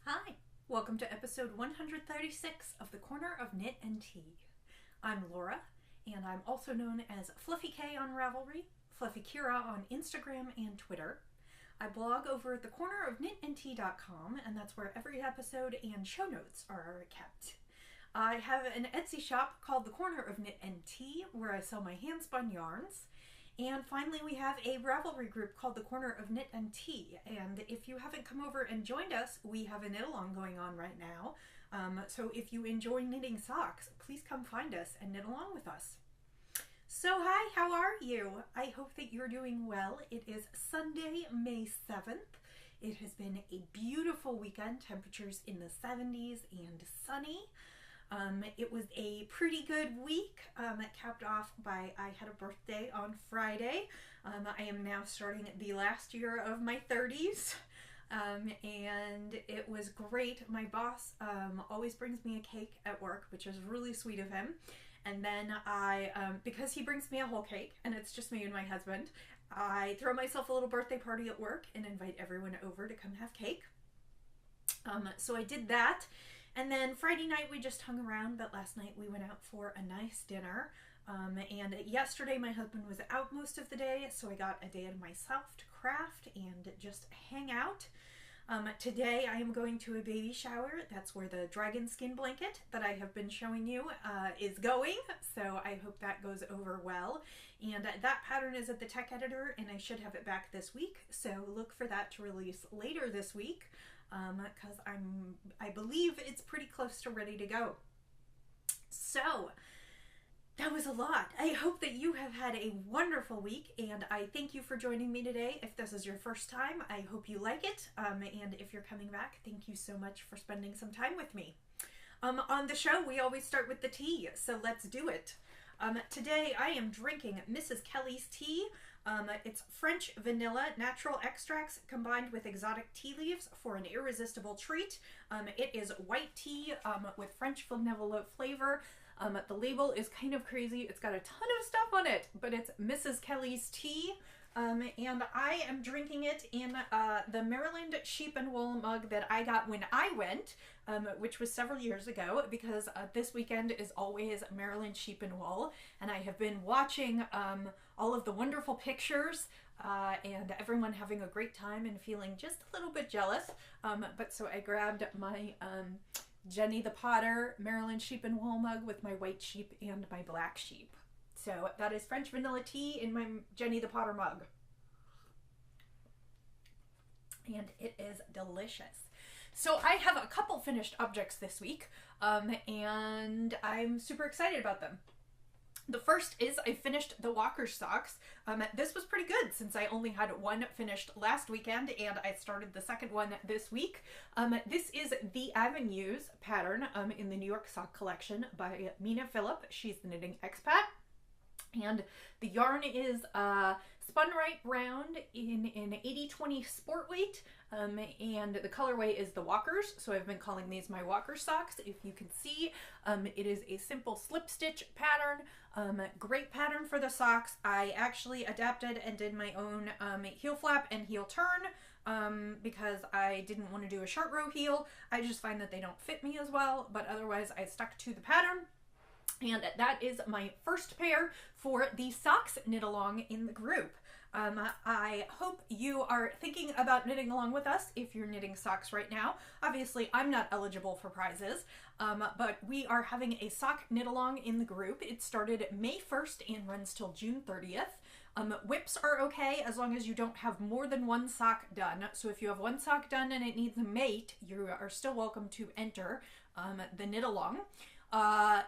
Hi, welcome to episode 136 of the Corner of Knit and Tea. I'm Laura, and I'm also known as Fluffy K on Ravelry, Fluffy Kira on Instagram and Twitter. I blog over at thecornerofknitandtea.com, and that's where every episode and show notes are kept. I have an Etsy shop called The Corner of Knit and Tea, where I sell my hand-spun yarns. And finally, we have a Ravelry group called The Corner of Knit and Tea. And if you haven't come over and joined us, we have a knit-along going on right now. So if you enjoy knitting socks, please come find us and knit along with us. So hi, how are you? I hope that you're doing well. It is Sunday, May 7th. It has been a beautiful weekend, temperatures in the 70s and sunny. It was a pretty good week. It capped off by I had a birthday on Friday. I am now starting the last year of my 30s. And it was great. My boss always brings me a cake at work, which is really sweet of him. And then because he brings me a whole cake, and it's just me and my husband, I throw myself a little birthday party at work and invite everyone over to come have cake. So I did that. And then Friday night we just hung around, but last night we went out for a nice dinner. And yesterday my husband was out most of the day, so I got a day to myself to craft and just hang out. Today I am going to a baby shower. That's where the dragon skin blanket that I have been showing you is going, so I hope that goes over well. And that pattern is at the tech editor, and I should have it back this week, so look for that to release later this week. Because I believe it's pretty close to ready to go. So that was a lot. I hope that you have had a wonderful week, and I thank you for joining me today. If this is your first time, I hope you like it, and if you're coming back, thank you so much for spending some time with me. On the show, we always start with the tea, so let's do it. Today I am drinking Mrs. Kelly's tea. It's French vanilla natural extracts combined with exotic tea leaves for an irresistible treat. It is white tea with French vanilla flavor. The label is kind of crazy. It's got a ton of stuff on it, but it's Mrs. Kelly's tea. And I am drinking it in the Maryland sheep and wool mug that I got when I went, which was several years ago, because this weekend is always Maryland sheep and wool, and I have been watching all of the wonderful pictures and everyone having a great time and feeling just a little bit jealous. But so I grabbed my Jenny the Potter Maryland sheep and wool mug with my white sheep and my black sheep. So that is French vanilla tea in my Jenny the Potter mug. And it is delicious. So I have a couple finished objects this week, and I'm super excited about them. The first is I finished the walker socks. This was pretty good since I only had one finished last weekend, and I started the second one this week. This is the Avenues pattern in the New York Sock Collection by Mina Phillip. She's the knitting expat. And the yarn is spun right round in an 80-20 sport weight, and the colorway is the walkers, so I've been calling these my walker socks. If you can see, it is a simple slip stitch pattern, great pattern for the socks. I actually adapted and did my own heel flap and heel turn because I didn't want to do a short row heel. I just find that they don't fit me as well, but otherwise I stuck to the pattern. And that is my first pair for the socks knit along in the group. I hope you are thinking about knitting along with us if you're knitting socks right now. Obviously, I'm not eligible for prizes, but we are having a sock knit along in the group. It started May 1st and runs till June 30th. Whips are okay as long as you don't have more than one sock done. So if you have one sock done and it needs a mate, you are still welcome to enter the knit along.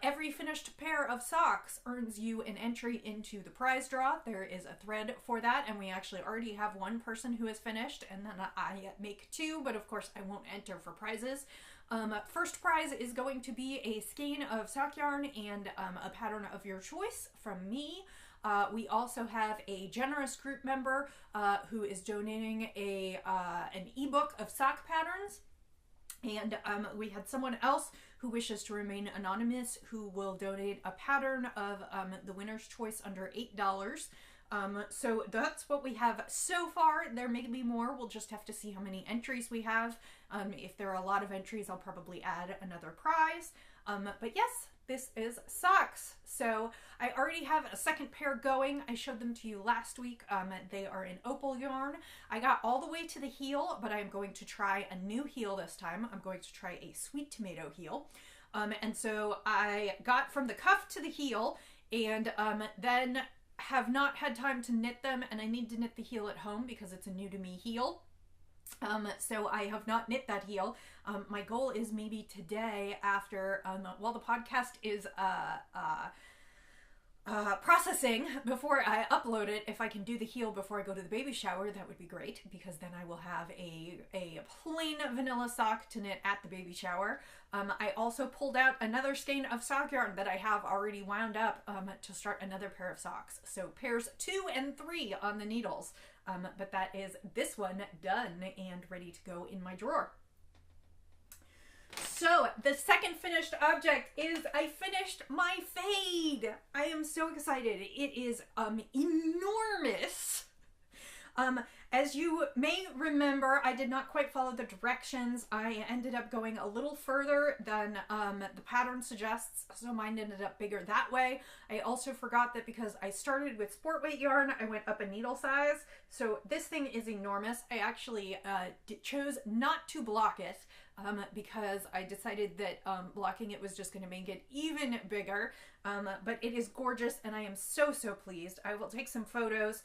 Every finished pair of socks earns you an entry into the prize draw. There is a thread for that, and we actually already have one person who has finished, and then I make two, but of course I won't enter for prizes. First prize is going to be a skein of sock yarn and a pattern of your choice from me. We also have a generous group member who is donating an ebook of sock patterns. And we had someone else who wishes to remain anonymous who will donate a pattern of the winner's choice under $8. So that's what we have so far. There may be more. We'll just have to see how many entries we have. If there are a lot of entries, I'll probably add another prize. But yes, this is socks. So I already have a second pair going. I showed them to you last week. They are in opal yarn. I got all the way to the heel, but I'm going to try a new heel this time. I'm going to try a sweet tomato heel. And so I got from the cuff to the heel, and then have not had time to knit them, and I need to knit the heel at home because it's a new to me heel. So I have not knit that heel. My goal is maybe today after, while the podcast is processing before I upload it, if I can do the heel before I go to the baby shower, that would be great, because then I will have a plain vanilla sock to knit at the baby shower. I also pulled out another skein of sock yarn that I have already wound up to start another pair of socks. So pairs 2 and 3 on the needles. But that is this one done and ready to go in my drawer. So the second finished object is I finished my fade. I am so excited. It is enormous. As you may remember, I did not quite follow the directions. I ended up going a little further than the pattern suggests, so mine ended up bigger that way. I also forgot that because I started with sport weight yarn, I went up a needle size. So this thing is enormous. I actually chose not to block it because I decided that blocking it was just going to make it even bigger. But it is gorgeous, and I am so pleased. I will take some photos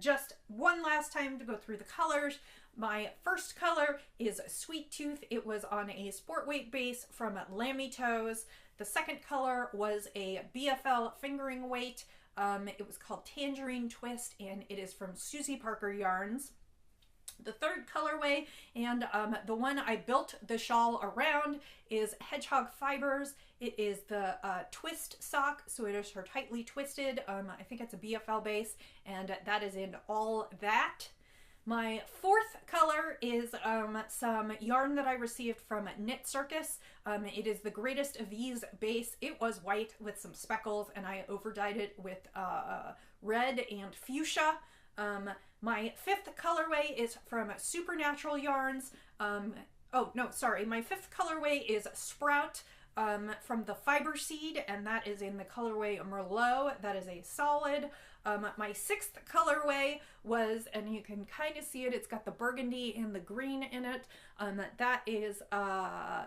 just one last time to go through the colors. My first color is Sweet Tooth. It was on a sport weight base from Lammy Toes. The second color was a BFL fingering weight. It was called Tangerine Twist, and it is from Susie Parker Yarns. The third colorway, and the one I built the shawl around, is Hedgehog Fibers. It is the twist sock, so it is her tightly twisted. I think it's a BFL base, and that is in all that. My fourth color is some yarn that I received from Knit Circus. It is the Greatest of These base. It was white with some speckles, and I overdyed it with red and fuchsia. My fifth colorway is from Supernatural Yarns. My fifth colorway is Sprout from the Fiber Seed, and that is in the colorway Merlot. That is a solid. My sixth colorway was, and you can kind of see it, it's got the burgundy and the green in it. That is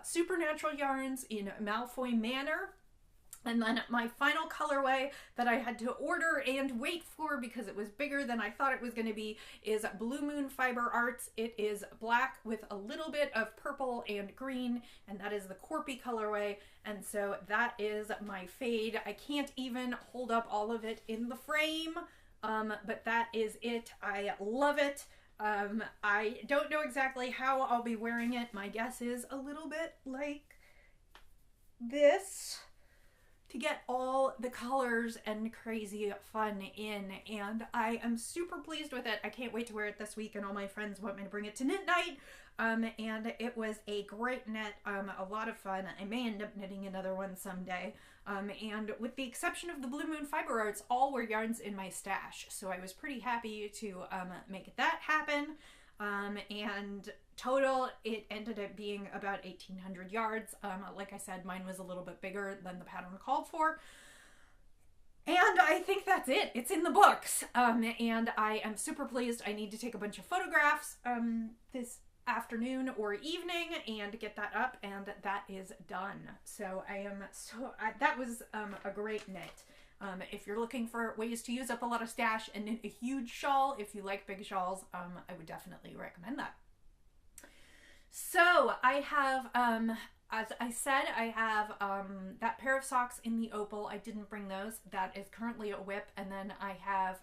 Supernatural Yarns in Malfoy Manor. And then my final colorway that I had to order and wait for because it was bigger than I thought it was going to be is Blue Moon Fiber Arts. It is black with a little bit of purple and green, and that is the Corpy colorway. And so that is my fade. I can't even hold up all of it in the frame, but that is it. I love it. I don't know exactly how I'll be wearing it. My guess is a little bit like this, to get all the colors and crazy fun in, and I am super pleased with it. I can't wait to wear it this week, and all my friends want me to bring it to knit night, and it was a great knit, a lot of fun. I may end up knitting another one someday, and with the exception of the Blue Moon Fiber Arts, all were yarns in my stash, so I was pretty happy to make that happen. And total, it ended up being about 1,800 yards. Like I said, mine was a little bit bigger than the pattern called for. And I think that's it. It's in the books. And I am super pleased. I need to take a bunch of photographs this afternoon or evening and get that up, and that is done. So that was a great knit. If you're looking for ways to use up a lot of stash and knit a huge shawl, if you like big shawls, I would definitely recommend that. So I have, as I said, I have that pair of socks in the opal. I didn't bring those. That is currently a whip. And then I have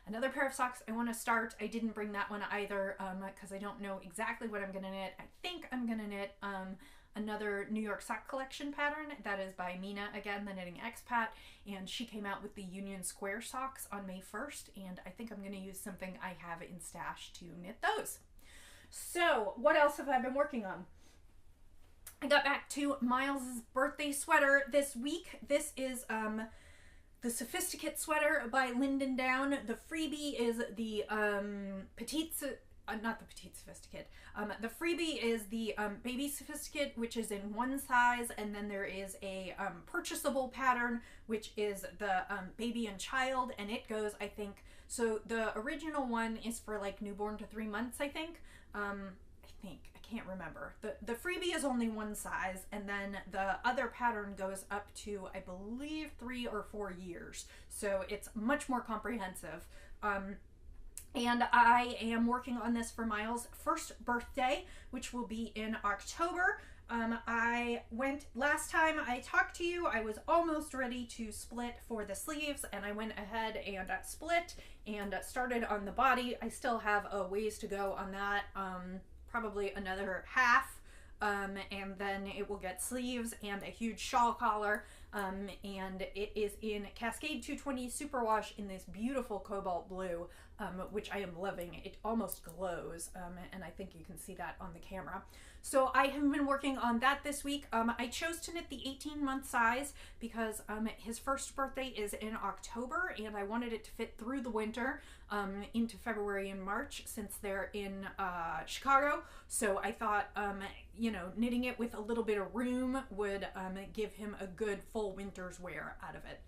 another pair of socks I want to start. I didn't bring that one either because I don't know exactly what I'm going to knit. I think I'm going to knit another New York sock collection pattern. That is by Mina, again, the Knitting Expat, and she came out with the Union Square socks on May 1st, and I think I'm going to use something I have in stash to knit those. So what else have I been working on? I got back to Miles's birthday sweater this week. This is the Sophisticate sweater by Linden Down. The freebie is the not the Petite Sophisticate. The freebie is the Baby Sophisticate, which is in one size, and then there is a purchasable pattern, which is the Baby and Child, and it goes, I think, so the original one is for like newborn to 3 months, I think. I can't remember. The freebie is only one size, and then the other pattern goes up to, I believe, 3 or 4 years. So it's much more comprehensive. And I am working on this for Miles' first birthday, which will be in October. Last time I talked to you, I was almost ready to split for the sleeves, and I went ahead and split and started on the body. I still have a ways to go on that, probably another half, and then it will get sleeves and a huge shawl collar, and it is in Cascade 220 Superwash in this beautiful cobalt blue, which I am loving. It almost glows, and I think you can see that on the camera. So I have been working on that this week. I chose to knit the 18-month size because his first birthday is in October, and I wanted it to fit through the winter into February and March, since they're in Chicago. So I thought, you know, knitting it with a little bit of room would give him a good full winter's wear out of it.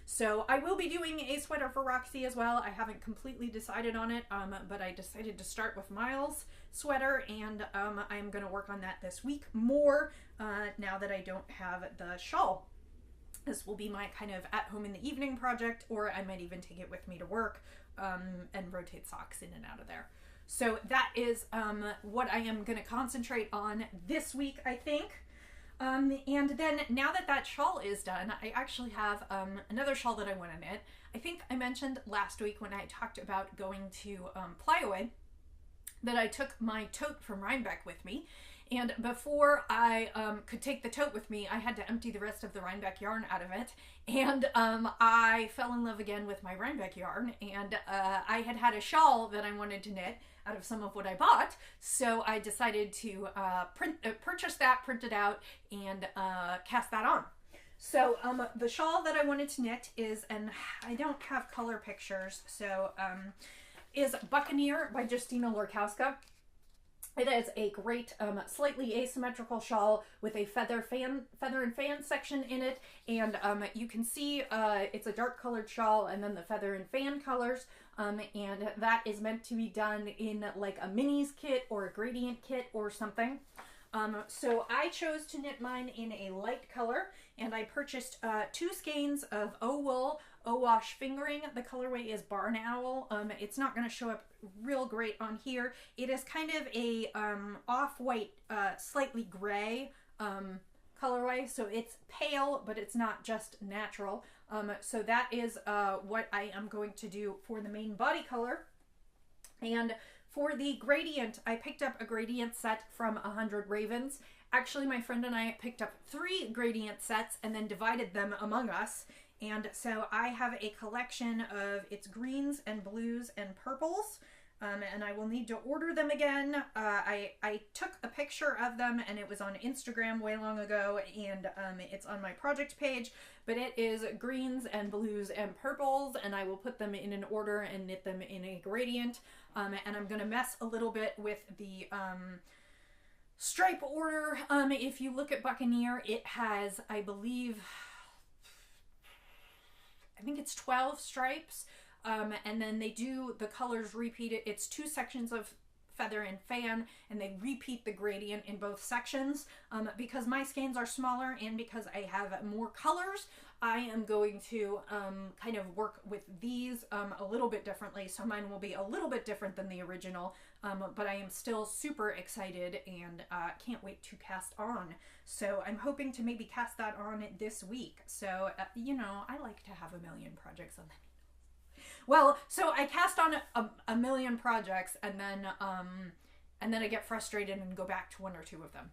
So I will be doing a sweater for Roxy as well. I haven't completely decided on it, but I decided to start with Miles' sweater, and I'm going to work on that this week more now that I don't have the shawl. This will be my kind of at-home in the evening project, or I might even take it with me to work and rotate socks in and out of there. So that is what I am going to concentrate on this week, I think. And then now that that shawl is done, I actually have another shawl that I want to knit. I think I mentioned last week when I talked about going to Plyaway that I took my tote from Rhinebeck with me. And before I could take the tote with me, I had to empty the rest of the Rhinebeck yarn out of it. And I fell in love again with my Rhinebeck yarn. And I had a shawl that I wanted to knit out of some of what I bought. So I decided to purchase that, print it out, and cast that on. So the shawl that I wanted to knit is, and I don't have color pictures, so is Buccaneer by Justina Lorkowska. It is a great, slightly asymmetrical shawl with a feather and fan section in it, and you can see it's a dark colored shawl, and then the feather and fan colors, and that is meant to be done in like a minis kit or a gradient kit or something. So I chose to knit mine in a light color, and I purchased 2 skeins of O-Wool O-Wash fingering. The colorway is Barn Owl. It's not going to show up real great on here. It is kind of a off-white, slightly gray colorway, so it's pale, but it's not just natural. So that is what I am going to do for the main body color. And for the gradient, I picked up a gradient set from 100 Ravens. Actually, my friend and I picked up 3 gradient sets and then divided them among us. And so I have a collection of its greens and blues and purples, and I will need to order them again. I took a picture of them, and it was on Instagram way long ago, and it's on my project page, but it is greens and blues and purples, and I will put them in an order and knit them in a gradient, and I'm going to mess a little bit with the stripe order. If you look at Buccaneer, it has, I think it's 12 stripes, and then they do the colors repeat it. It's 2 sections of feather and fan, and they repeat the gradient in both sections. Because my skeins are smaller and because I have more colors, I am going to kind of work with these a little bit differently, so mine will be a little bit different than the original, but I am still super excited and can't wait to cast on. So I'm hoping to maybe cast that on this week. So, you know, I like to have a million projects on that. Well, so I cast on a million projects, and then I get frustrated and go back to 1 or 2 of them.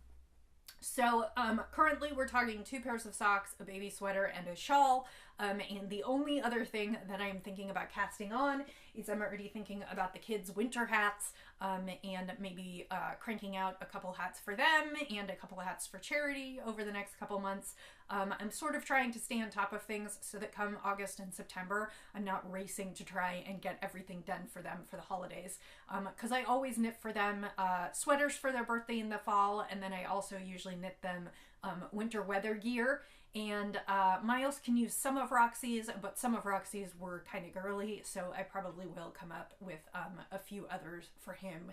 So currently we're talking 2 pairs of socks, a baby sweater, and a shawl. And the only other thing that I'm thinking about casting on is I'm already thinking about the kids' winter hats, and maybe cranking out a couple hats for them and a couple of hats for charity over the next couple months. I'm sort of trying to stay on top of things so that come August and September, I'm not racing to try and get everything done for them for the holidays. Because I always knit for them sweaters for their birthday in the fall, and then I also usually knit them winter weather gear. And Miles can use some of Roxy's, but some of Roxy's were kind of girly, so I probably will come up with a few others for him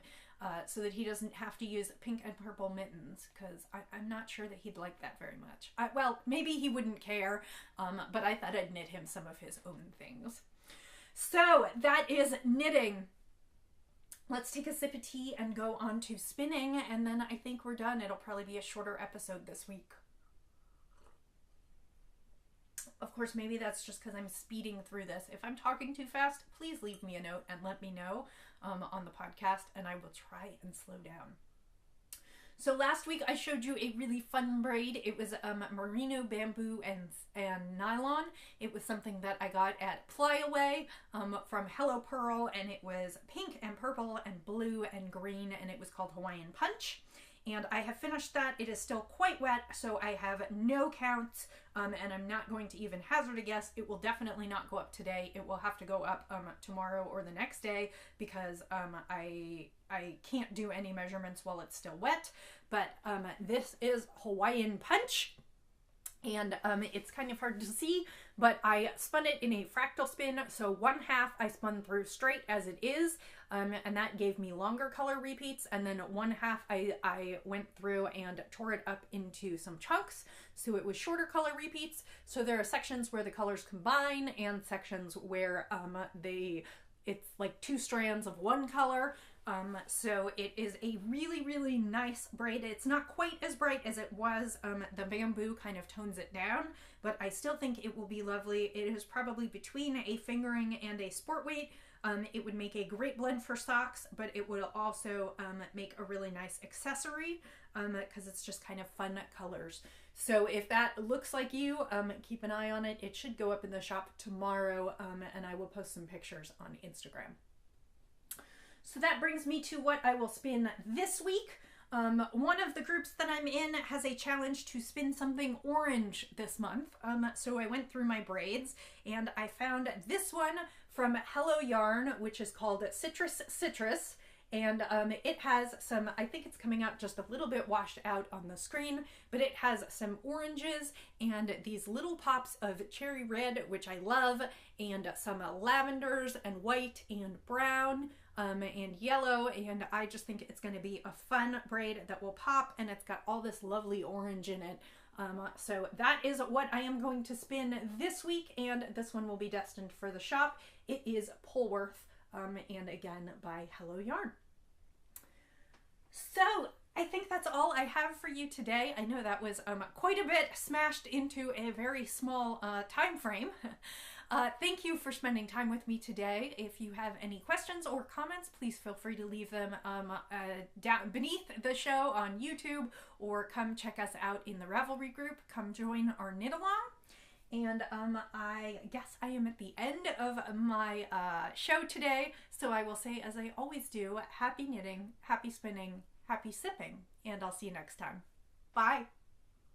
so that he doesn't have to use pink and purple mittens, because I'm not sure that he'd like that very much. Well, maybe he wouldn't care, but I thought I'd knit him some of his own things. So that is knitting. Let's take a sip of tea and go on to spinning, and then I think we're done. It'll probably be a shorter episode this week. Of course, maybe that's just because I'm speeding through this. If I'm talking too fast, please leave me a note and let me know on the podcast, and I will try and slow down. So last week I showed you a really fun braid. It was merino bamboo and nylon. It was something that I got at Flyaway from Hello Pearl, and it was pink and purple and blue and green, and it was called Hawaiian Punch. And I have finished that. It is still quite wet, so I have no counts, and I'm not going to even hazard a guess. It will definitely not go up today. It will have to go up tomorrow or the next day, because I can't do any measurements while it's still wet. But this is Hawaiian Punch. And it's kind of hard to see, but I spun it in a fractal spin. So one half I spun through straight as it is, and that gave me longer color repeats. And then one half I went through and tore it up into some chunks, so it was shorter color repeats. So there are sections where the colors combine and sections where it's like two strands of one color. So it is a really, really nice braid. It's not quite as bright as it was. The bamboo kind of tones it down, but I still think it will be lovely. It is probably between a fingering and a sport weight. It would make a great blend for socks, but it would also make a really nice accessory because it's just kind of fun colors. So if that looks like you, keep an eye on it. It should go up in the shop tomorrow, and I will post some pictures on Instagram. So that brings me to what I will spin this week. One of the groups that I'm in has a challenge to spin something orange this month. So I went through my braids and I found this one from Hello Yarn, which is called Citrus. And it has some, I think it's coming out just a little bit washed out on the screen, but it has some oranges and these little pops of cherry red, which I love, and some lavenders and white and brown. And yellow, and I just think it's going to be a fun braid that will pop, and it's got all this lovely orange in it. So that is what I am going to spin this week, and this one will be destined for the shop. It is Polworth, and again by Hello Yarn. So I think that's all I have for you today. I know that was quite a bit smashed into a very small time frame. Thank you for spending time with me today. If you have any questions or comments, please feel free to leave them down beneath the show on YouTube, or come check us out in the Ravelry group. Come join our knit along. And I guess I am at the end of my show today, so I will say, as I always do, happy knitting, happy spinning, happy sipping, and I'll see you next time. Bye!